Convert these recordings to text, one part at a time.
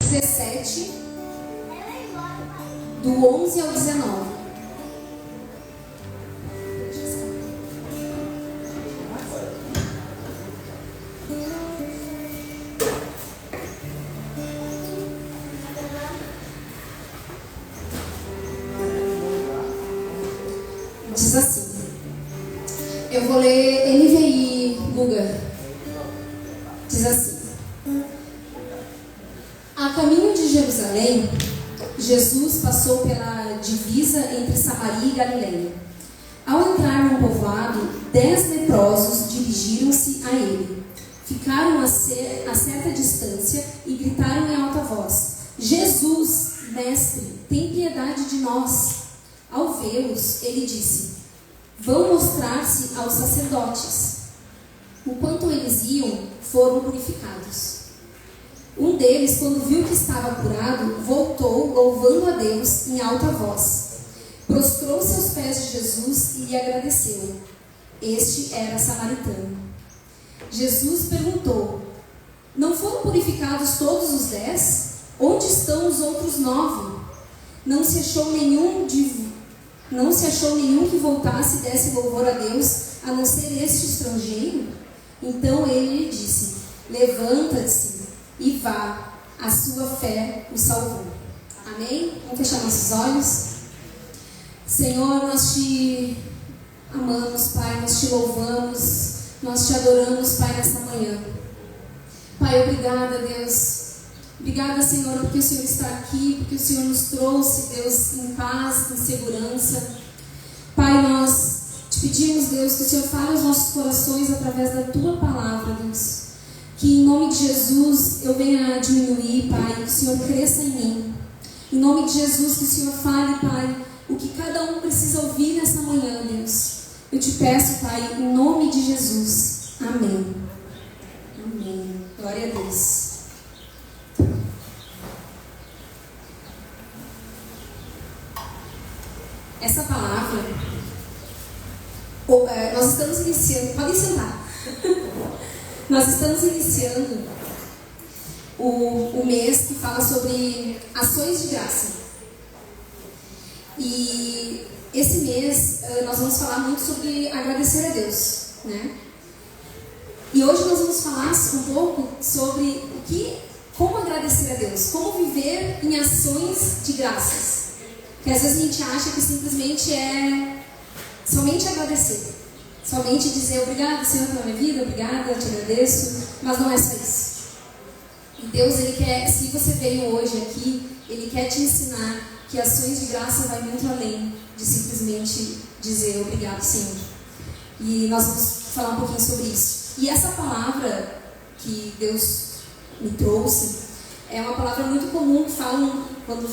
17, do 11 ao 19. Diz assim, eu vou ler NVI Guga. Diz assim: a caminho de Jerusalém, Jesus passou pela divisa entre Samaria e Galileia. Ao entrar num povoado, 10 leprosos dirigiram-se a ele. Ficaram a certa distância e gritaram em alta voz: Jesus, mestre, tem piedade de nós. Ao vê-los, ele disse: vão mostrar-se aos sacerdotes. Enquanto eles iam, foram purificados. Um deles, quando viu que estava curado, voltou, louvando a Deus em alta voz. Prostrou-se aos pés de Jesus e lhe agradeceu. Este era samaritano. Jesus perguntou: não foram purificados todos os 10? Onde estão os outros 9? Não se achou nenhum que voltasse e desse louvor a Deus, a não ser este estrangeiro? Então ele lhe disse: levanta-se e vá, a sua fé o salvou. Amém? Vamos fechar nossos olhos. Senhor, nós te amamos, Pai, nós te louvamos, nós te adoramos, Pai, nesta manhã. Pai, obrigada, Deus. Obrigada, Senhor, porque o Senhor está aqui, porque o Senhor nos trouxe, Deus, em paz, em segurança. Pai, nós te pedimos, Deus, que o Senhor fale aos nossos corações através da Tua palavra, Deus. Que em nome de Jesus eu venha a diminuir, Pai, que o Senhor cresça em mim. Em nome de Jesus, que o Senhor fale, Pai, o que cada um precisa ouvir nessa manhã, Deus. Eu te peço, Pai, em nome de Jesus. Amém. Amém. Glória a Deus. Essa palavra, nós estamos iniciando, podem sentar, nós estamos iniciando o mês que fala sobre ações de graça. E esse mês nós vamos falar muito sobre agradecer a Deus, né? E hoje nós vamos falar um pouco sobre como agradecer a Deus, como viver em ações de graças. Que às vezes a gente acha que simplesmente é somente agradecer, somente dizer obrigado, Senhor, pela minha vida, obrigada, eu te agradeço, mas não é só isso. E Deus, Ele quer, se você veio hoje aqui, Ele quer te ensinar que ações de graça vai muito além de simplesmente dizer obrigado, Senhor. E nós vamos falar um pouquinho sobre isso. E essa palavra que Deus me trouxe é uma palavra muito comum que falam quando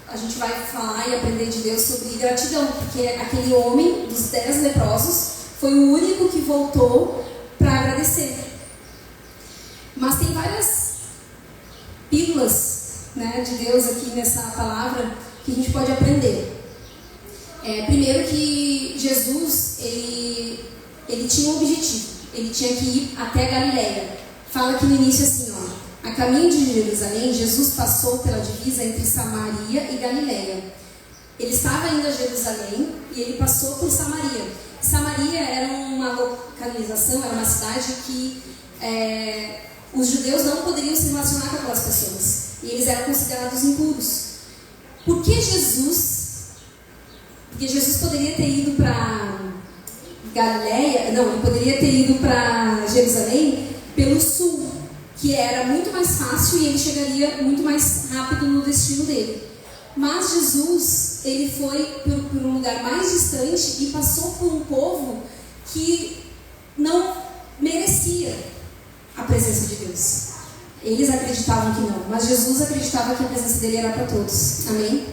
a gente vai falar e aprender de Deus sobre gratidão, porque aquele homem dos 10 leprosos foi o único que voltou para agradecer. Mas tem várias pílulas, né, de Deus aqui nessa palavra que a gente pode aprender. Primeiro que Jesus, ele tinha um objetivo, ele tinha que ir até Galileia. Fala aqui no início assim, ó: a caminho de Jerusalém, Jesus passou pela divisa entre Samaria e Galileia. Ele estava indo a Jerusalém e ele passou por Samaria. Samaria era uma localização, era uma cidade que os judeus não poderiam se relacionar com aquelas pessoas. E eles eram considerados impuros. Por que Jesus? Porque Jesus poderia ter ido para Galileia, não, ele poderia ter ido para Jerusalém pelo sul, que era muito mais fácil e ele chegaria muito mais rápido no destino dele. Mas Jesus, ele foi por um lugar mais distante e passou por um povo que não merecia a presença de Deus. Eles acreditavam que não, mas Jesus acreditava que a presença dele era para todos. Amém?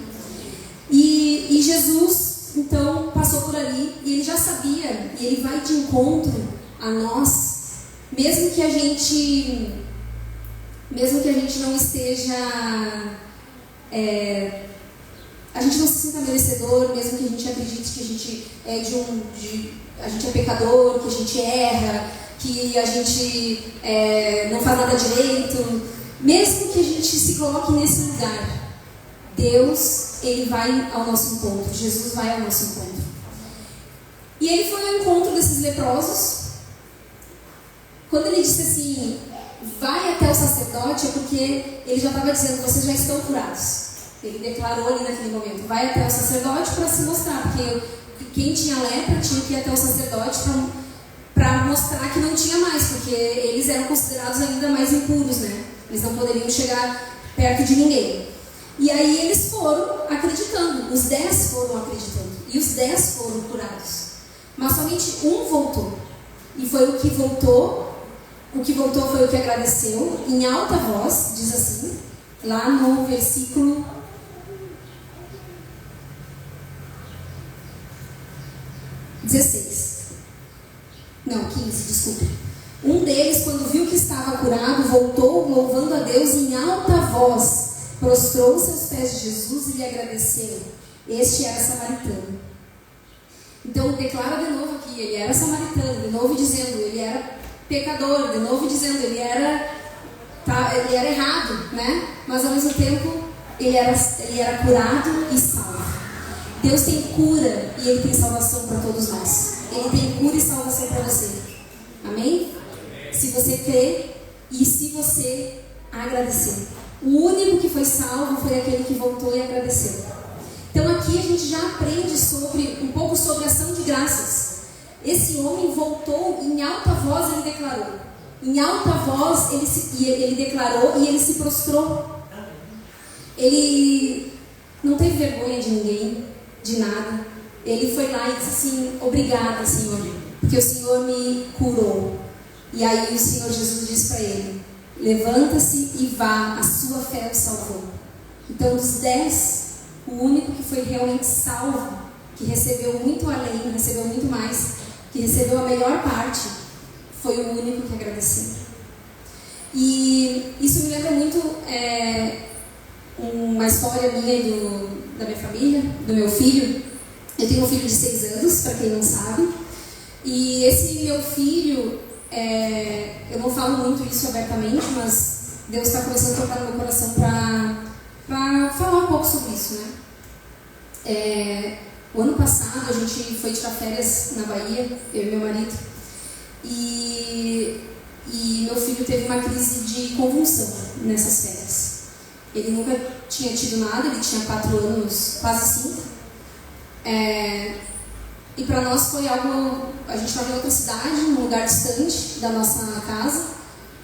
E Jesus, então, passou por ali e ele já sabia, e ele vai de encontro a nós, mesmo que a gente não esteja, a gente não se sinta merecedor, mesmo que a gente acredite que a gente a gente é pecador, que a gente erra, que a gente não faz nada direito, Mesmo que a gente se coloque nesse lugar, Deus, Ele vai ao nosso encontro, Jesus vai ao nosso encontro. E Ele foi ao encontro desses leprosos. Quando Ele disse assim, vai até o sacerdote, é porque Ele já estava dizendo, vocês já estão curados. Ele declarou ali naquele momento, vai até o sacerdote para se mostrar, porque quem tinha lepra tinha que ir até o sacerdote para mostrar que não tinha mais, porque eles eram considerados ainda mais impuros, né? Eles não poderiam chegar perto de ninguém. E aí eles foram acreditando, os 10 foram acreditando, e os 10 foram curados. Mas somente um voltou, e foi o que voltou foi o que agradeceu, em alta voz, diz assim, lá no versículo 16. Não, 15, desculpe. Um deles, quando viu que estava curado, voltou louvando a Deus em alta voz, prostrou-se aos pés de Jesus e lhe agradeceu. Este era samaritano. Então declara de novo aqui, ele era samaritano, de novo dizendo, ele era pecador, de novo dizendo, ele era errado, né? Mas ao mesmo tempo, ele era curado e salvo. Deus tem cura e Ele tem salvação para todos nós. Ele tem cura e salvação para você. Amém? Se você crer e se você agradecer. O único que foi salvo foi aquele que voltou e agradeceu. Então aqui a gente já aprende um pouco sobre ação de graças. Esse homem voltou em alta voz, ele declarou. Em alta voz ele declarou e ele se prostrou. Ele não teve vergonha de ninguém, de nada. Ele foi lá e disse assim, obrigada, Senhor, porque o Senhor me curou. E aí o Senhor Jesus disse para ele, levanta-se e vá, a sua fé o salvou. Então dos 10, o único que foi realmente salvo, que recebeu muito além, recebeu muito mais, que recebeu a melhor parte, foi o único que agradeceu. E isso me lembra muito uma história minha e da minha família, do meu filho. Eu tenho um filho de 6 anos, para quem não sabe. E esse meu filho, eu não falo muito isso abertamente, mas Deus está começando a tocar no meu coração para falar um pouco sobre isso, né? O ano passado a gente foi tirar férias na Bahia, eu e meu marido, e meu filho teve uma crise de convulsão nessas férias. Ele nunca tinha tido nada, ele tinha 4 anos, quase 5. E para nós foi algo, a gente estava em outra cidade, num lugar distante da nossa casa.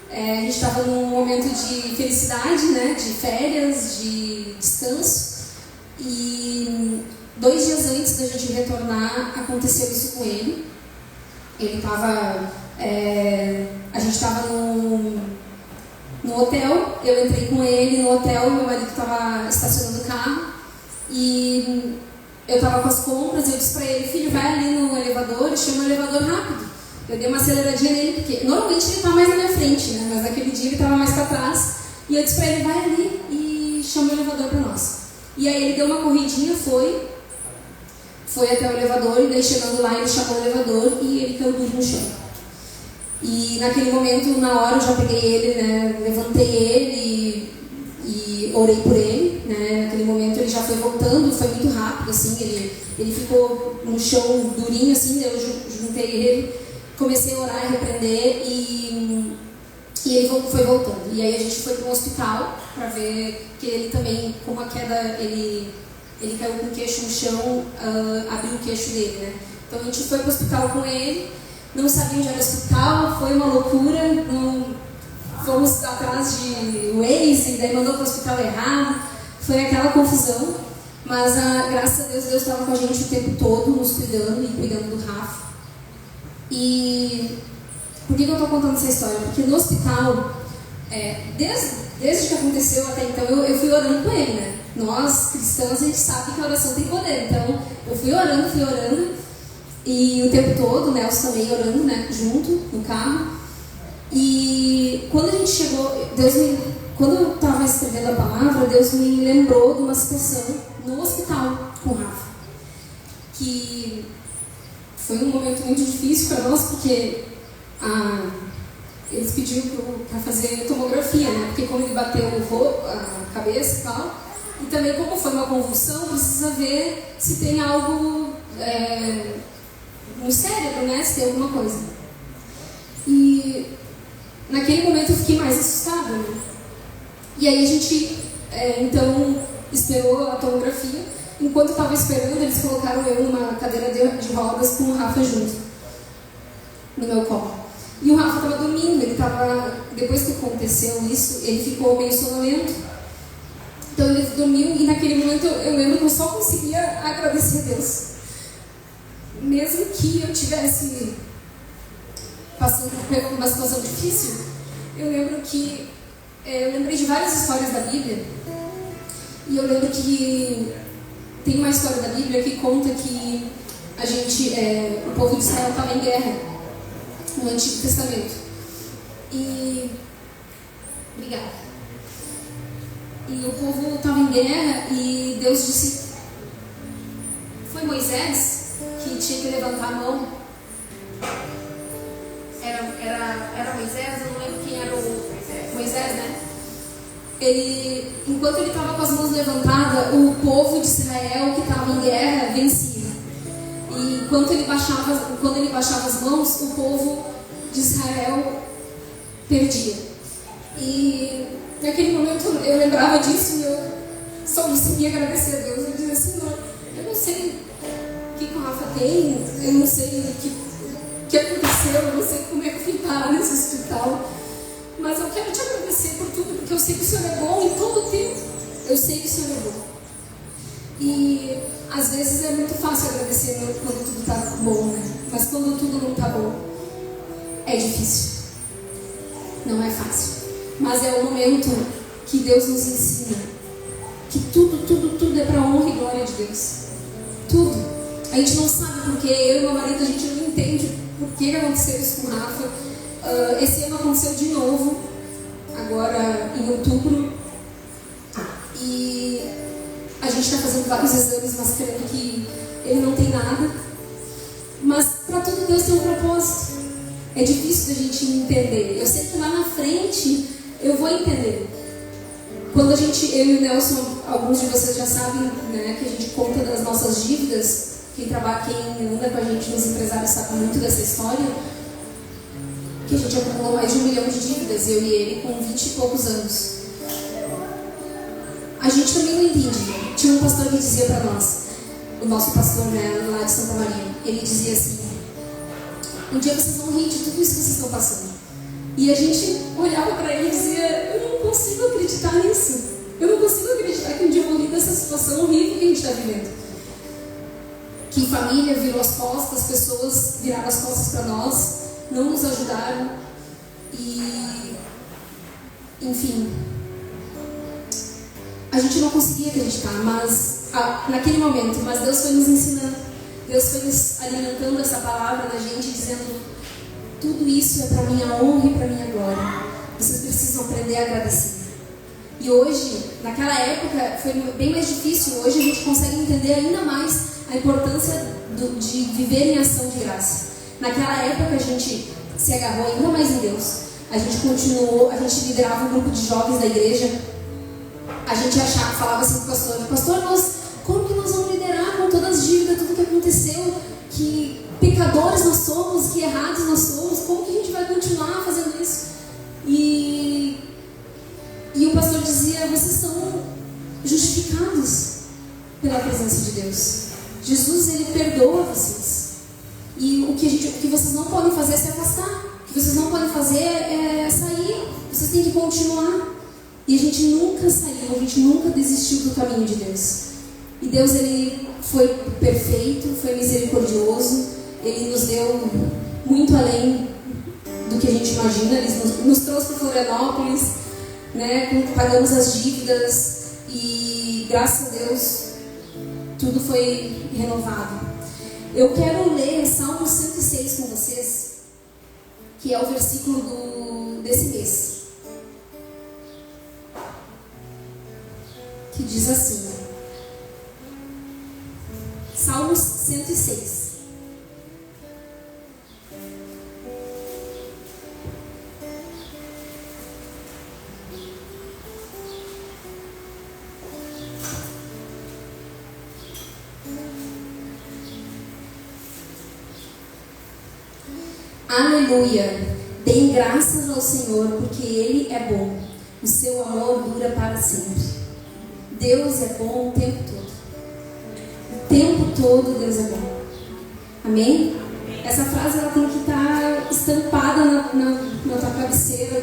A gente estava num momento de felicidade, né, de férias, de descanso. E 2 dias antes da gente retornar, aconteceu isso com ele. Ele estava, a gente estava no hotel, eu entrei com ele no hotel, meu marido estava estacionando o carro e eu estava com as compras. Eu disse para ele, filho, vai ali no elevador e chama o elevador rápido. Eu dei uma aceleradinha nele, porque normalmente ele está mais na minha frente, né? Mas naquele dia ele estava mais para trás. E eu disse para ele, vai ali e chama o elevador para nós. E aí ele deu uma corridinha, foi até o elevador, e daí chegando lá ele chamou o elevador e ele caiu duro no chão. E naquele momento, na hora, eu já peguei ele, né? Levantei ele e orei por ele, né? Naquele momento ele já foi voltando, foi muito rápido, assim, ele ficou no chão durinho, assim, eu juntei ele, comecei a orar e repreender e ele foi voltando. E aí a gente foi para um hospital para ver que ele também, com uma queda, ele caiu com o queixo no chão, abriu o queixo dele, né? Então a gente foi para o hospital com ele, não sabia onde era o hospital, foi uma loucura, fomos atrás de Waze, daí mandou para o hospital errado, foi aquela confusão, mas graças a Deus estava com a gente o tempo todo, nos cuidando e cuidando do Rafa. E por que eu estou contando essa história? Porque no hospital, desde que aconteceu até então, eu fui orando com ele, né? Nós, cristãos, a gente sabe que a oração tem poder, então eu fui orando, e o tempo todo, o Nelson também orando, né, junto, no carro. E quando a gente chegou, quando eu estava escrevendo a palavra, Deus me lembrou de uma situação no hospital com o Rafa, que foi um momento muito difícil para nós, porque eles pediram para fazer tomografia, né? Porque como ele bateu a cabeça e tal, e também como foi uma convulsão, precisa ver se tem algo no cérebro, né? Se tem alguma coisa. E naquele momento eu fiquei mais assustada, né? E aí a gente, então, esperou a tomografia. Enquanto eu estava esperando, eles colocaram eu numa cadeira de rodas com o Rafa junto, no meu colo. E o Rafa estava dormindo, depois que aconteceu isso, ele ficou meio sonolento. Então ele dormiu e naquele momento eu lembro que eu só conseguia agradecer a Deus. Mesmo que eu tivesse passando por uma situação difícil, eu lembro que eu lembrei de várias histórias da Bíblia. E eu lembro que tem uma história da Bíblia que conta que o povo de Israel estava em guerra no Antigo Testamento. Obrigada. E o povo estava em guerra e Deus disse... Foi Moisés que tinha que levantar a mão. Era Moisés? Eu não lembro quem era o Moisés, né? Enquanto ele estava com as mãos levantadas, o povo de Israel que estava em guerra vencia. E quando ele baixava as mãos, o povo de Israel perdia. E naquele momento eu lembrava disso e eu só conseguia agradecer a Deus. Eu dizia assim, eu não sei o que o Rafa tem, eu não sei o que aconteceu, eu não sei como é que eu fui parar nesse hospital. Mas eu quero te agradecer por tudo, porque eu sei que o Senhor é bom em todo o tempo. Eu sei que o Senhor é bom. E às vezes é muito fácil agradecer quando tudo está bom, né? Mas quando tudo não está bom, é difícil. Não é fácil. Mas é o momento que Deus nos ensina que tudo é para a honra e glória de Deus. Tudo. A gente não sabe porque, eu e meu marido, a gente não entende por que aconteceu isso com o Rafa. Esse ano aconteceu de novo, agora em outubro, e a gente está fazendo vários exames, mas crendo que ele não tem nada. Mas para tudo Deus tem um propósito. É difícil da gente entender. Eu sei que lá na frente eu vou entender. Quando eu e o Nelson, alguns de vocês já sabem, né, que a gente conta das nossas dívidas. Quem anda com a gente nos empresários sabe muito dessa história. Que a gente acumulou mais de 1 milhão de dívidas, eu e ele, com 20 e poucos anos. A gente também não entendia. Tinha um pastor que dizia para nós, o nosso pastor, né, lá de Santa Maria, ele dizia assim: um dia vocês vão rir de tudo isso que vocês estão passando. E a gente olhava para ele e dizia: eu não consigo acreditar nisso. Eu não consigo acreditar que um dia eu vou rir dessa situação horrível que a gente está vivendo. Que família virou as costas, pessoas viraram as costas para nós, não nos ajudaram e, enfim, a gente não conseguia acreditar, naquele momento, mas Deus foi nos ensinando, Deus foi nos alimentando essa palavra na gente, dizendo: tudo isso é para minha honra e para minha glória, vocês precisam aprender a agradecer. E hoje, naquela época, foi bem mais difícil, hoje a gente consegue entender ainda mais a importância de viver em ação de graça. Naquela época a gente se agarrou ainda mais em Deus. A gente continuou, a gente liderava um grupo de jovens da igreja. A gente falava assim para o pastor, como que nós vamos liderar com todas as dívidas, tudo que aconteceu, que pecadores nós somos, que errados nós somos, como que a gente vai continuar fazendo isso? E o pastor dizia: vocês são justificados pela presença de Deus. Jesus, ele perdoa vocês. E o que vocês não podem fazer é se afastar. O que vocês não podem fazer é sair. Vocês têm que continuar. E a gente nunca saiu, a gente nunca desistiu do caminho de Deus. E Deus, ele foi perfeito, foi misericordioso. Ele nos deu muito além do que a gente imagina. Ele nos trouxe para Florianópolis, né? Pagamos as dívidas e, graças a Deus, tudo foi renovado. Eu quero ler Salmo 106 com vocês, que é o versículo desse mês, que diz assim, Salmos 106. Aleluia! Deem graças ao Senhor, porque Ele é bom. O seu amor dura para sempre. Deus é bom o tempo todo. O tempo todo Deus é bom. Amém? Essa frase ela tem que estar estampada na tua cabeceira,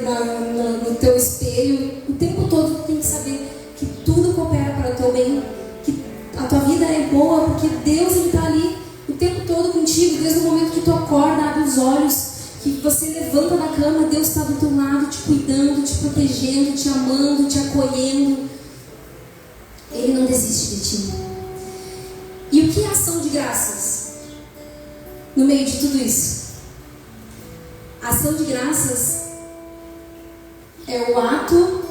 no teu espelho. O tempo todo tu tem que saber que tudo coopera para o teu bem. Que a tua vida é boa, porque Deus está ali o tempo todo contigo. Desde o momento que tu acorda, abre os olhos, que você levanta da cama, Deus está do teu lado, te cuidando, te protegendo, te amando, te acolhendo. Ele não desiste de ti. E o que é ação de graças? No meio de tudo isso, a ação de graças é o ato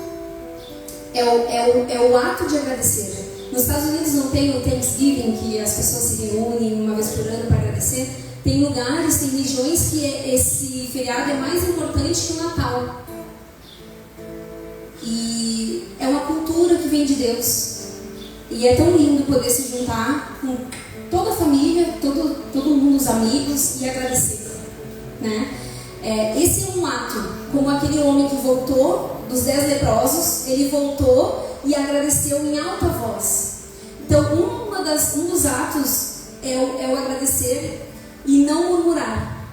de agradecer. Nos Estados Unidos não tem o Thanksgiving, que as pessoas se reúnem uma vez por ano para agradecer. Tem lugares, tem regiões que esse feriado é mais importante que o Natal. E é uma cultura que vem de Deus. E é tão lindo poder se juntar com toda a família, todo mundo, os amigos, e agradecer, né? Esse é um ato, como aquele homem que voltou dos 10 leprosos, ele voltou e agradeceu em alta voz. Então, um dos atos é o agradecer e não murmurar.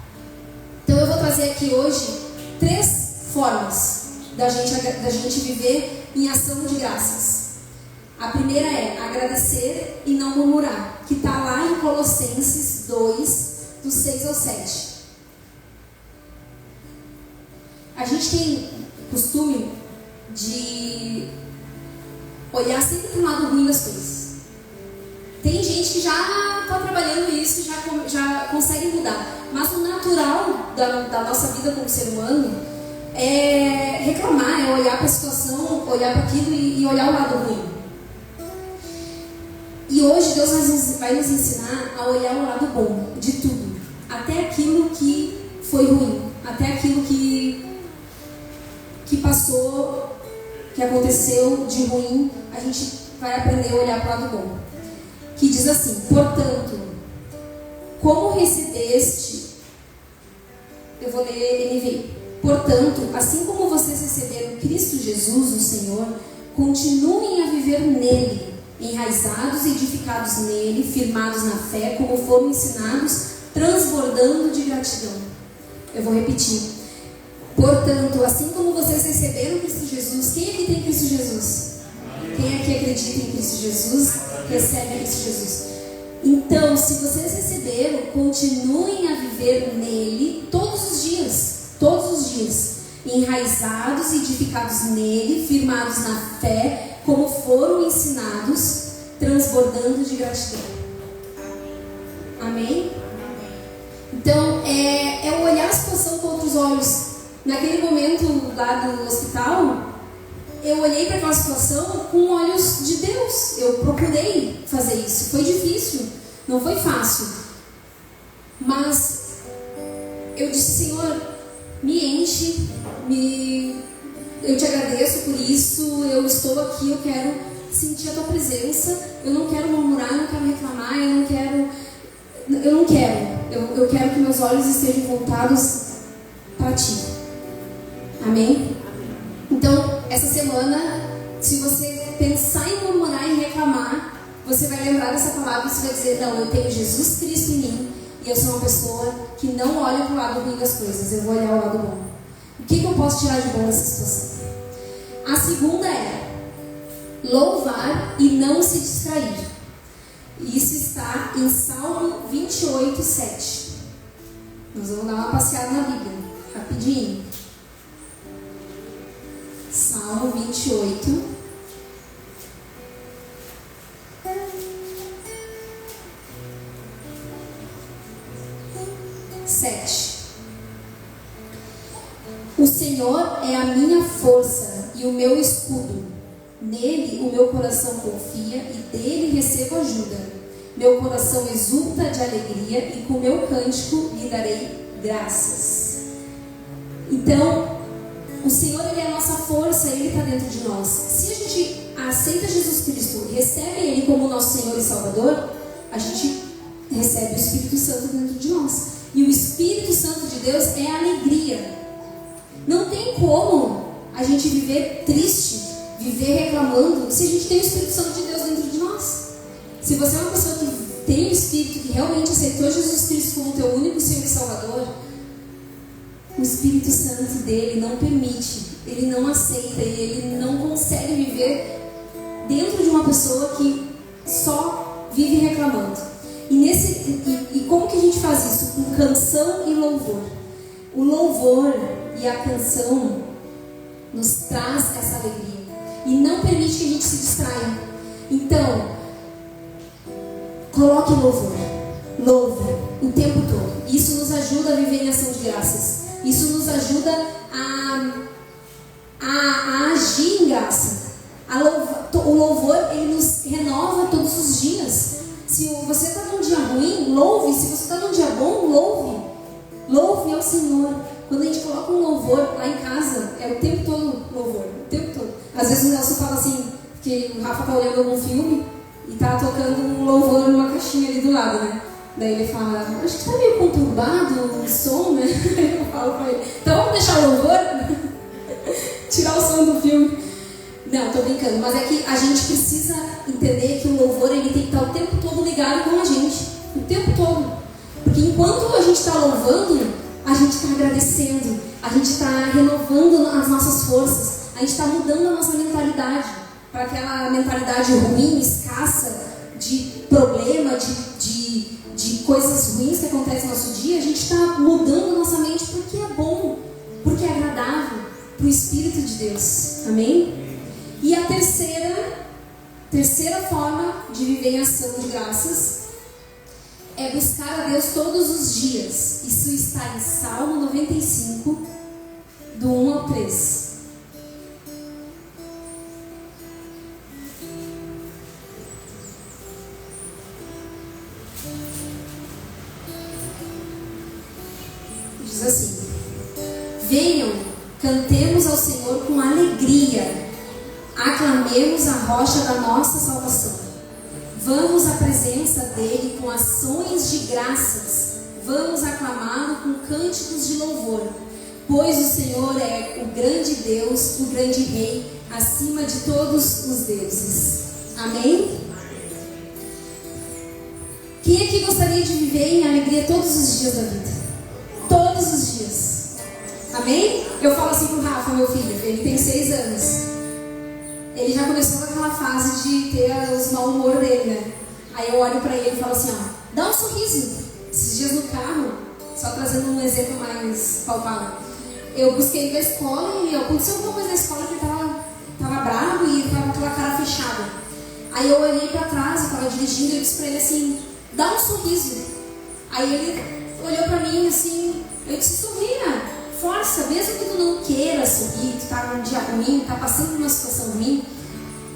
Então, eu vou trazer aqui hoje 3 formas da gente viver em ação de graças. A primeira é agradecer e não murmurar, que está lá em Colossenses 2, do 6 ao 7. A gente tem costume de olhar sempre para o lado ruim das coisas. Tem gente que já está trabalhando isso, já consegue mudar. Mas o natural da nossa vida como ser humano é reclamar, é olhar para a situação, olhar para aquilo e olhar o lado ruim. E hoje Deus vai nos ensinar a olhar o lado bom de tudo. Até aquilo que foi ruim. Até aquilo que passou, que aconteceu de ruim. A gente vai aprender a olhar para o lado bom. Que diz assim: portanto, como recebeste... Eu vou ler NVI. Portanto, assim como vocês receberam Cristo Jesus, o Senhor, continuem a viver nele, enraizados e edificados nele, firmados na fé, como foram ensinados, transbordando de gratidão. Eu vou repetir. Portanto, assim como vocês receberam Cristo Jesus, quem aqui tem Cristo Jesus? Quem aqui acredita em Cristo Jesus, recebe Cristo Jesus. Então, se vocês receberam, continuem a viver nele todos os dias, enraizados e edificados nele, firmados na fé, como foram ensinados, transbordando de gratidão. Amém? Então, é olhar a situação com outros olhos. Naquele momento lá do hospital, eu olhei para aquela situação com olhos de Deus. Eu procurei fazer isso. Foi difícil, não foi fácil. Mas eu disse: Senhor, me enche, eu te agradeço por isso, eu estou aqui, eu quero sentir a tua presença, eu não quero murmurar, eu não quero reclamar, eu quero que meus olhos estejam voltados para ti. Amém? Então, essa semana, se você pensar em murmurar e reclamar, você vai lembrar dessa palavra e você vai dizer: não, eu tenho Jesus Cristo em mim e eu sou uma pessoa que não olha para o lado ruim das coisas, eu vou olhar o lado bom. O que eu posso tirar de bom dessa situação? A segunda é louvar e não se distrair. Isso está em Salmo 28, 7. Nós vamos dar uma passeada na Bíblia, rapidinho. Salmo 28, 7. O Senhor é a minha força e o meu escudo. Nele o meu coração confia e dele recebo ajuda. Meu coração exulta de alegria e com meu cântico lhe darei graças. Então, o Senhor, Ele é a nossa força, Ele está dentro de nós. Se a gente aceita Jesus Cristo, recebe Ele como nosso Senhor e Salvador, a gente recebe o Espírito Santo dentro de nós. E o Espírito Santo de Deus é alegria. Não tem como a gente viver triste, viver reclamando, se a gente tem o Espírito Santo de Deus dentro de nós. Se você é uma pessoa que tem o Espírito, que realmente aceitou Jesus Cristo como teu único Senhor e Salvador, o Espírito Santo dele não permite, ele não aceita e ele não consegue viver dentro de uma pessoa que só vive reclamando. E como que a gente faz isso? Com canção e louvor. O louvor e a canção nos traz essa alegria e não permite que a gente se distraia. Então, coloque louvor, louve o tempo todo. Isso nos ajuda a viver em ação de graças. Isso nos ajuda a agir em graça. O louvor, ele nos renova todos os dias. Se você está num dia ruim, louve. Se você está num dia bom, louve. Louve ao Senhor. Quando a gente coloca um louvor lá em casa, é o tempo todo louvor, o tempo todo. Às vezes o Nelson fala assim, que o Rafa está olhando algum filme e está tocando um louvor numa caixinha ali do lado, né? Daí ele fala, acho que está meio conturbado o som, né? Eu falo para ele, então vamos deixar o louvor? Tirar o som do filme. Não, tô brincando, mas é que a gente precisa entender que o louvor ele tem que estar o tempo todo ligado com a gente, o tempo todo. Porque enquanto a gente está louvando, a gente está agradecendo, a gente está renovando as nossas forças, a gente está mudando a nossa mentalidade para aquela mentalidade ruim, escassa, de problema, de coisas ruins que acontecem no nosso dia. A gente está mudando a nossa mente porque é bom, porque é agradável para o Espírito de Deus. Amém? E a terceira forma de viver em ação de graças é buscar a Deus todos os dias. Isso está em Salmo 95, do 1 ao 3. Diz assim: venham, cantemos ao Senhor com alegria, aclamemos a rocha da nossa salvação. Vamos à presença dele com ações de graças. Vamos aclamá-lo com cânticos de louvor. Pois o Senhor é o grande Deus, o grande Rei, acima de todos os deuses. Amém? Quem aqui gostaria de viver em alegria todos os dias da vida? Todos os dias. Amém? Eu falo assim pro Rafa, meu filho, ele tem 6 anos. Ele já começou com aquela fase de ter os mau humor dele, né? Aí eu olho pra ele e falo assim, ó, dá um sorriso. Esses dias no carro, só trazendo um exemplo mais palpável, eu busquei ele da escola e aconteceu alguma coisa na escola que ele tava bravo e tava com aquela cara fechada. Aí eu olhei pra trás, eu tava dirigindo e eu disse pra ele assim, dá um sorriso. Aí ele olhou pra mim assim, eu disse, sorria. Força, mesmo que tu não queira sorrir, tu tá num dia ruim, tá passando por uma situação ruim,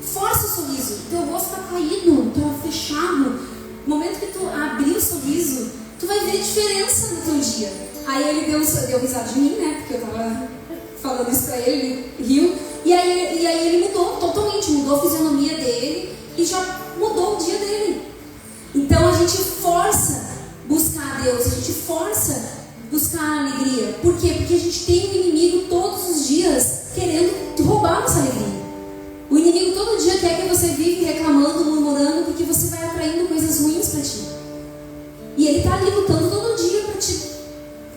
força o sorriso. Teu rosto tá caído, tá fechado. No momento que tu abrir o sorriso, tu vai ver diferença no teu dia. Aí ele deu risada de mim, né? Porque eu tava falando isso pra ele, ele riu. E aí ele mudou totalmente, mudou a fisionomia dele e já mudou o dia dele. Então a gente força buscar a Deus, a gente força buscar a alegria. Por quê? Porque a gente tem um inimigo todos os dias querendo roubar nossa alegria. O inimigo todo dia quer que você vive reclamando, murmurando, porque você vai atraindo coisas ruins para ti. E ele está ali lutando todo dia para te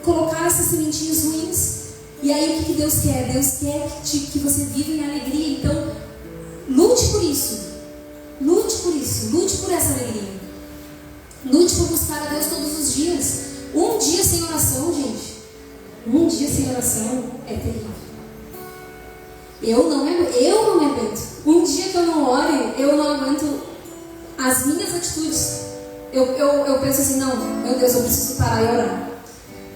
colocar essas sementinhas ruins. E aí o que Deus quer? Deus quer que você viva em alegria. Então, lute por isso. Lute por isso. Lute por essa alegria. Lute por buscar a Deus todos os dias. Um dia sem oração, gente. Um dia sem oração é terrível. Eu não me aguento. Um dia que eu não ore, eu não aguento as minhas atitudes. Eu penso assim, não, meu Deus, eu preciso parar e orar.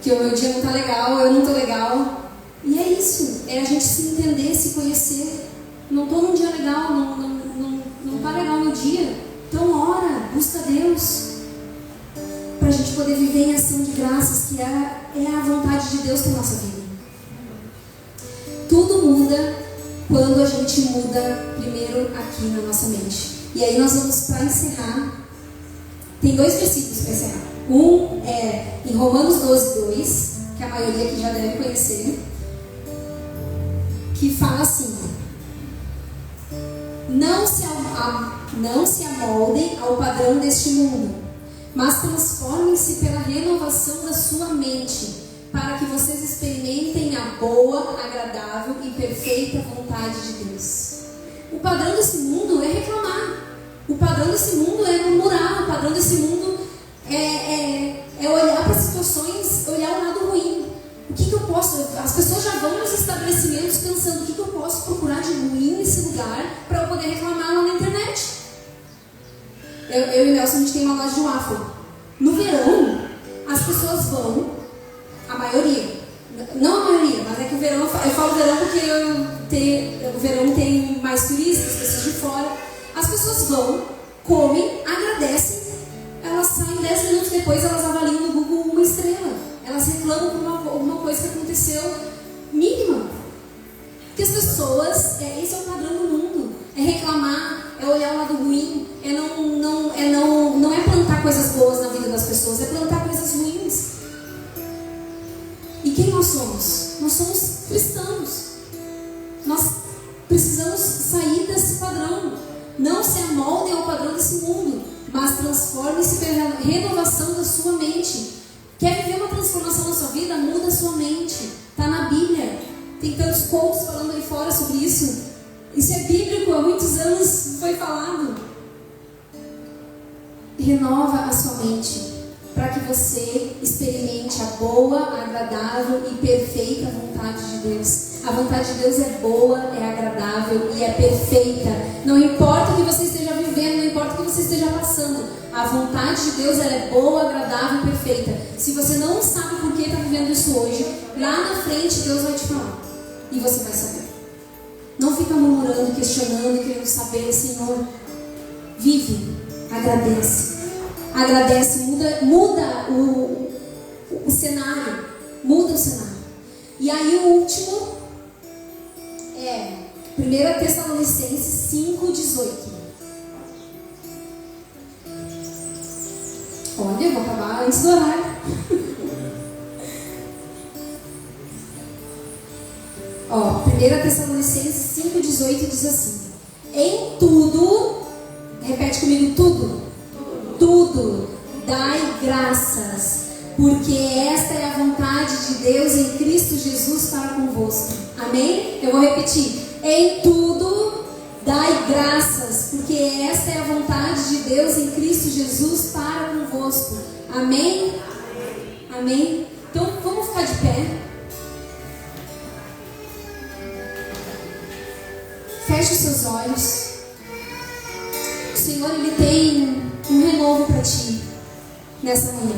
Que o meu dia não tá legal, eu não tô legal. E é isso, é a gente se entender, se conhecer. Não tô num dia legal, não tá legal meu dia. Então ora, busca Deus. Para a gente poder viver em ação de graças, que é a vontade de Deus para a nossa vida. Tudo muda quando a gente muda primeiro aqui na nossa mente. E aí nós vamos, para encerrar, tem 2 versículos para encerrar. Um é em Romanos 12:2, que a maioria aqui já deve conhecer, que fala assim: não se amoldem ao padrão deste mundo, mas transformem-se pela renovação da sua mente, para que vocês experimentem a boa, agradável e perfeita vontade de Deus. O padrão desse mundo é reclamar. O padrão desse mundo é murmurar. O padrão desse mundo é olhar para situações, olhar o lado ruim. O que eu posso... As pessoas já vão nos estabelecimentos pensando: o que eu posso procurar de ruim nesse lugar para eu poder reclamar lá na internet. Eu e o Nelson, a gente tem uma loja de waffle. No verão, as pessoas vão, a maioria, não a maioria, mas é que o verão, eu falo verão porque o verão tem mais turistas, pessoas de fora. As pessoas vão, comem, agradecem, elas saem 10 minutos depois, elas avaliam no Google 1 estrela. Elas reclamam por alguma coisa que aconteceu mínima. Porque as pessoas, esse é o padrão do mundo, é reclamar, é olhar o lado ruim, não é plantar coisas boas na vida das pessoas, é plantar coisas ruins. E quem nós somos? Nós somos cristãos. Nós precisamos sair desse padrão. Não se amoldem ao padrão desse mundo, mas transforme-se pela renovação da sua mente. Quer viver uma transformação na sua vida? Muda a sua mente. Está na Bíblia. Tem tantos quotes falando aí fora sobre isso. Isso é bíblico, há muitos anos foi falado. Renova a sua mente, para que você experimente a boa, agradável e perfeita vontade de Deus. A vontade de Deus é boa, é agradável e é perfeita. Não importa o que você esteja vivendo, não importa o que você esteja passando, a vontade de Deus ela é boa, agradável e perfeita. Se você não sabe por que está vivendo isso hoje, lá na frente Deus vai te falar e você vai saber. Não fica murmurando, questionando, querendo saber. Senhor, vive, agradece. Agradece, muda o cenário. Muda o cenário. E aí o último é 1 Tessalonicenses 5:18. Olha, eu vou acabar antes do horário. Ó, 1 Tessalonicenses 5:18 diz assim: em tudo, repete comigo, tudo, dai graças, porque esta é a vontade de Deus em Cristo Jesus para convosco. Amém? Eu vou repetir. Em tudo, dai graças, porque esta é a vontade de Deus em Cristo Jesus para convosco. Amém? Amém? Então, vamos ficar de pé. Feche os seus olhos. O Senhor, Ele tem um renovo para ti nessa manhã.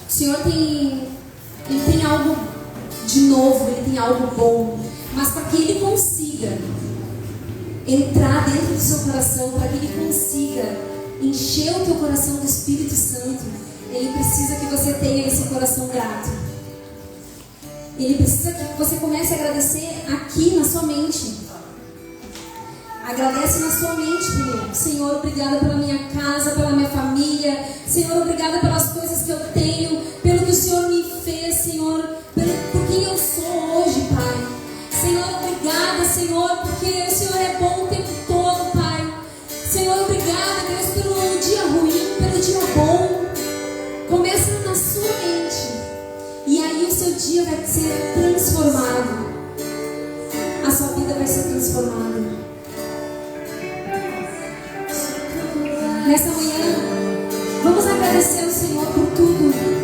O Senhor Ele tem algo de novo, Ele tem algo bom. Mas para que Ele consiga entrar dentro do seu coração, para que Ele consiga encher o teu coração do Espírito Santo, Ele precisa que você tenha esse coração grato. Ele precisa que você comece a agradecer aqui na sua mente. Agradece na sua mente primeiro. Senhor, obrigada pela minha casa, pela minha família. Senhor, obrigada pelas coisas que eu tenho, pelo que o Senhor me fez, Senhor, por quem eu sou hoje, Pai. Senhor, obrigada, Senhor, porque o Senhor é bom o tempo todo, Pai. Senhor, obrigada, Deus, pelo dia ruim, pelo dia bom. Começa na sua mente. E aí o seu dia vai ser transformado. A sua vida vai ser transformada. Nessa manhã, vamos agradecer ao Senhor por tudo.